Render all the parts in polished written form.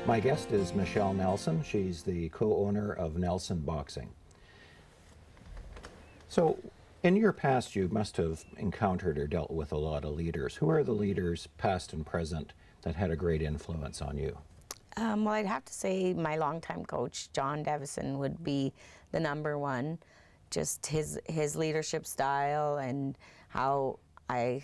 My guest is Michelle Nelson. She's the co-owner of Nelson Boxing. So, in your past, you must have encountered or dealt with a lot of leaders. Who are the leaders, past and present, that had a great influence on you? Well, I'd have to say my longtime coach, John Devison, would be the number one. Just his leadership style and how I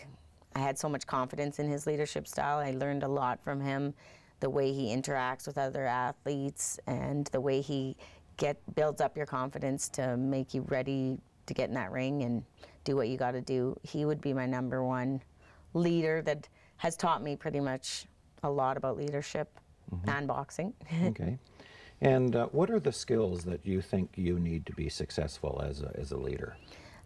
had so much confidence in his leadership style. I learned a lot from him, the way he interacts with other athletes and the way he builds up your confidence to make you ready to get in that ring and do what you got to do. He would be my number one leader that has taught me pretty much a lot about leadership and boxing. Okay. And what are the skills that you think you need to be successful as a leader?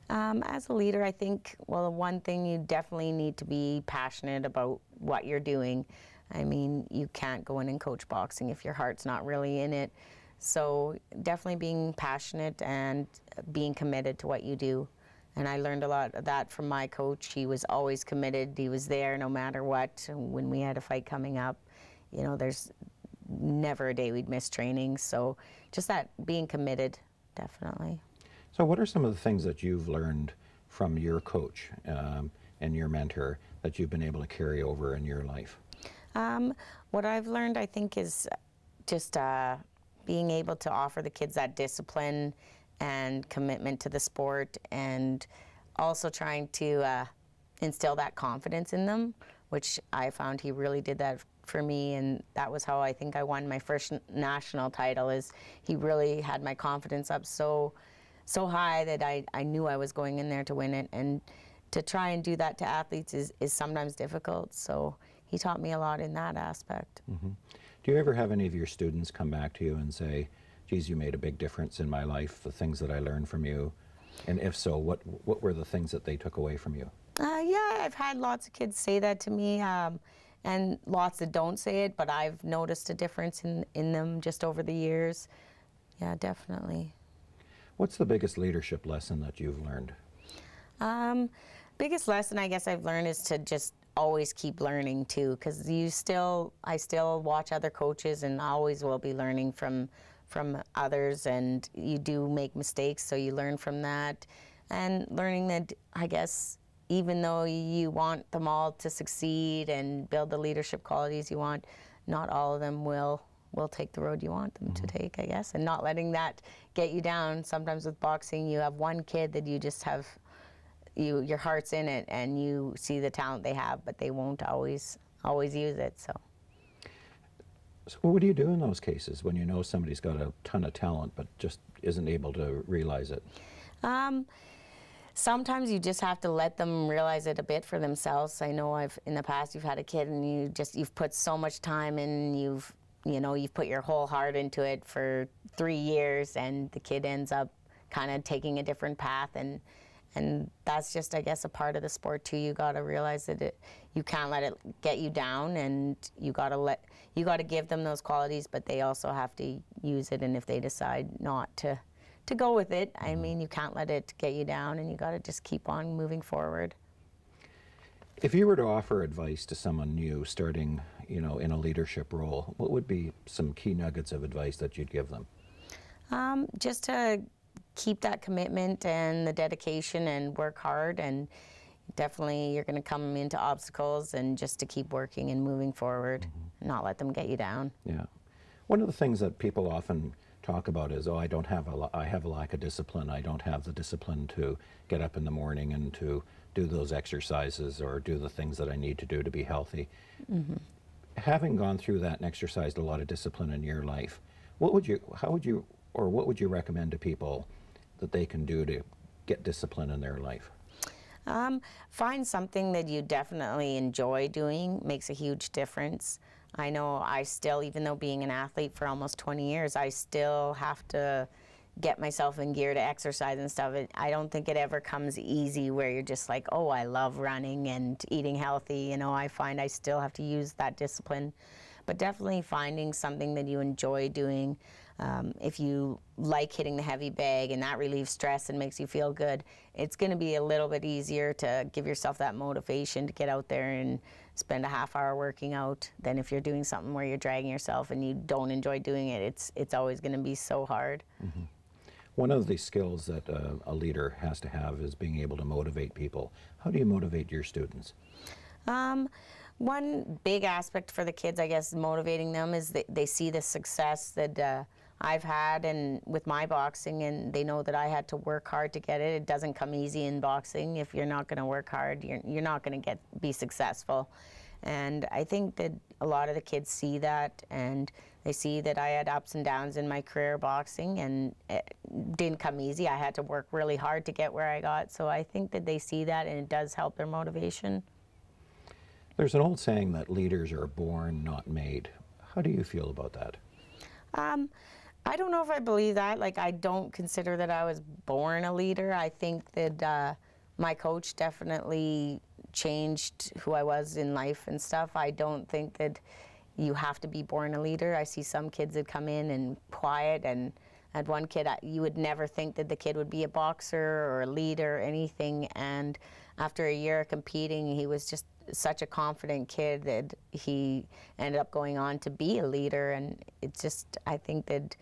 As a leader, I think, well, one thing, you definitely need to be passionate about what you're doing. I mean, you can't go in and coach boxing if your heart's not really in it. So definitely being passionate and being committed to what you do. And I learned a lot of that from my coach. He was always committed. He was there no matter what. When we had a fight coming up, you know, there's never a day we'd miss training. So just that being committed, definitely. So what are some of the things that you've learned from your coach and your mentor that you've been able to carry over in your life? What I've learned, I think, is just being able to offer the kids that discipline and commitment to the sport, and also trying to instill that confidence in them, which I found he really did that for me, and that was how I think I won my first national title. Is he really had my confidence up so high that I knew I was going in there to win it, and to try and do that to athletes is sometimes difficult. So he taught me a lot in that aspect. Do you ever have any of your students come back to you and say, geez, you made a big difference in my life, the things that I learned from you? And if so, what were the things that they took away from you? Yeah, I've had lots of kids say that to me, and lots that don't say it, but I've noticed a difference in them just over the years. Yeah, definitely. What's the biggest leadership lesson that you've learned? Biggest lesson I guess I've learned is to just always keep learning too, because I still watch other coaches and always will be learning from others, and you do make mistakes, so you learn from that. And learning that, I guess, even though you want them all to succeed and build the leadership qualities you want, not all of them will take the road you want them to take, I guess, and not letting that get you down. Sometimes with boxing, you have one kid that you just have, your heart's in it, and you see the talent they have, but they won't always use it. So what do you do in those cases when you know somebody's got a ton of talent but just isn't able to realize it? Sometimes you just have to let them realize it a bit for themselves. I know in the past you've had a kid and you've put so much time in, you've put your whole heart into it for 3 years, and the kid ends up kind of taking a different path, and that's just, I guess, a part of the sport too. You got to realize that you can't let it get you down, and you got to give them those qualities, but they also have to use it. And if they decide not to go with it, I mean, you can't let it get you down, and you got to just keep on moving forward. If you were to offer advice to someone new starting, in a leadership role, what would be some key nuggets of advice that you'd give them? Just to keep that commitment and the dedication and work hard, and definitely you're going to come into obstacles, and just to keep working and moving forward, not let them get you down. Yeah. One of the things that people often talk about is, I have a lack of discipline. I don't have the discipline to get up in the morning and to do those exercises or do the things that I need to do to be healthy. Having gone through that and exercised a lot of discipline in your life, what would you recommend to people that they can do to get discipline in their life? Find something that you definitely enjoy doing. Makes a huge difference. I know I still, even though being an athlete for almost 20 years, I still have to get myself in gear to exercise and stuff. I don't think it ever comes easy where you're just like, oh, I love running and eating healthy. I find I still have to use that discipline. But definitely finding something that you enjoy doing. if you like hitting the heavy bag and that relieves stress and makes you feel good, it's going to be a little bit easier to give yourself that motivation to get out there and spend a half hour working out than if you're doing something where you're dragging yourself and you don't enjoy doing it. It's always going to be so hard. Mm-hmm. One of the skills that a leader has to have is being able to motivate people. How do you motivate your students? One big aspect for the kids, I guess, motivating them is that they see the success that I've had and with my boxing, and they know that I had to work hard to get it. It doesn't come easy in boxing. If you're not going to work hard, you're not going to be successful. And I think that a lot of the kids see that, and they see that I had ups and downs in my career boxing, and it didn't come easy. I had to work really hard to get where I got. So I think that they see that, and it does help their motivation. There's an old saying that leaders are born, not made. How do you feel about that? I don't know if I believe that. Like, I don't consider that I was born a leader. I think that my coach definitely changed who I was in life and stuff. I don't think that you have to be born a leader. I see some kids that come in and quiet, and at one kid, you would never think that the kid would be a boxer or a leader or anything. And after a year of competing, he was just such a confident kid that he ended up going on to be a leader. And it's just, I think that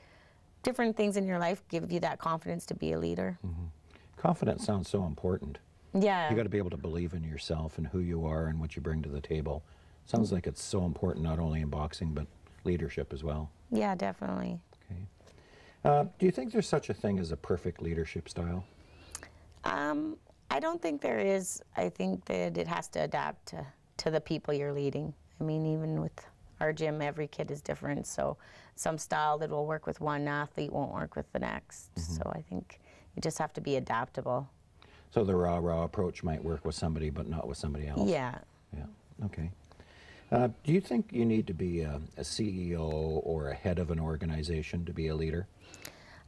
different things in your life give you that confidence to be a leader. Mm-hmm. Confidence sounds so important. Yeah. You got to be able to believe in yourself and who you are and what you bring to the table. Sounds like it's so important, not only in boxing, but leadership as well. Yeah, definitely. Okay. Do you think there's such a thing as a perfect leadership style? I don't think there is. I think that it has to adapt to the people you're leading. I mean, even with our gym, every kid is different. So some style that will work with one athlete won't work with the next. Mm-hmm. So I think you just have to be adaptable. So the rah-rah approach might work with somebody, but not with somebody else? Yeah. Yeah, okay. Do you think you need to be a CEO or a head of an organization to be a leader?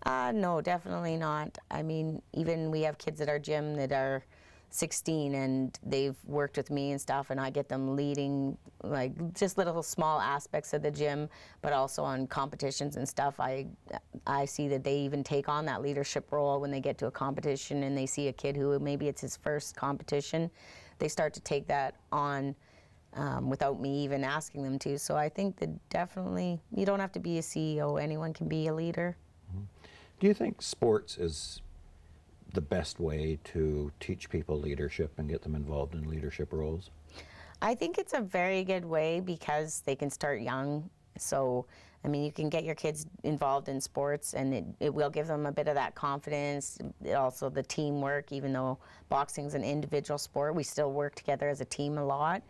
No, definitely not. I mean, even we have kids at our gym that are 16 and they've worked with me and stuff, and I get them leading like just little small aspects of the gym, but also on competitions and stuff. I see that they even take on that leadership role when they get to a competition and they see a kid who maybe it's his first competition. They start to take that on without me even asking them to. So I think that definitely you don't have to be a CEO. Anyone can be a leader. Mm-hmm. Do you think sports is the best way to teach people leadership and get them involved in leadership roles? I think it's a very good way because they can start young. So, I mean, you can get your kids involved in sports and it will give them a bit of that confidence. Also the teamwork, even though boxing's an individual sport, we still work together as a team a lot.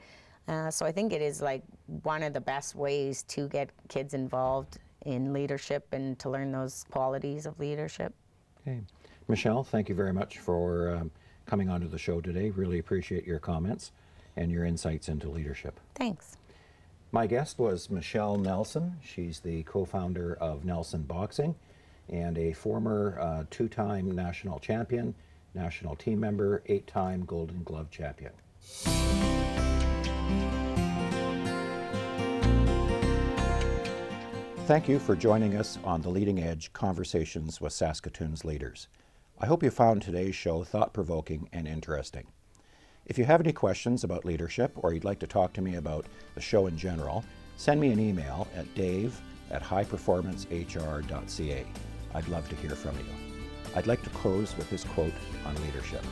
So I think it is like one of the best ways to get kids involved in leadership and to learn those qualities of leadership. Okay. Michelle, thank you very much for coming onto the show today. Really appreciate your comments and your insights into leadership. Thanks. My guest was Michelle Nelson. She's the co-founder of Nelson Boxing and a former two-time national champion, national team member, 8-time Golden Glove champion. Thank you for joining us on The Leading Edge Conversations with Saskatoon's Leaders. I hope you found today's show thought-provoking and interesting. If you have any questions about leadership or you'd like to talk to me about the show in general, send me an email at dave@highperformancehr.ca. I'd love to hear from you. I'd like to close with this quote on leadership.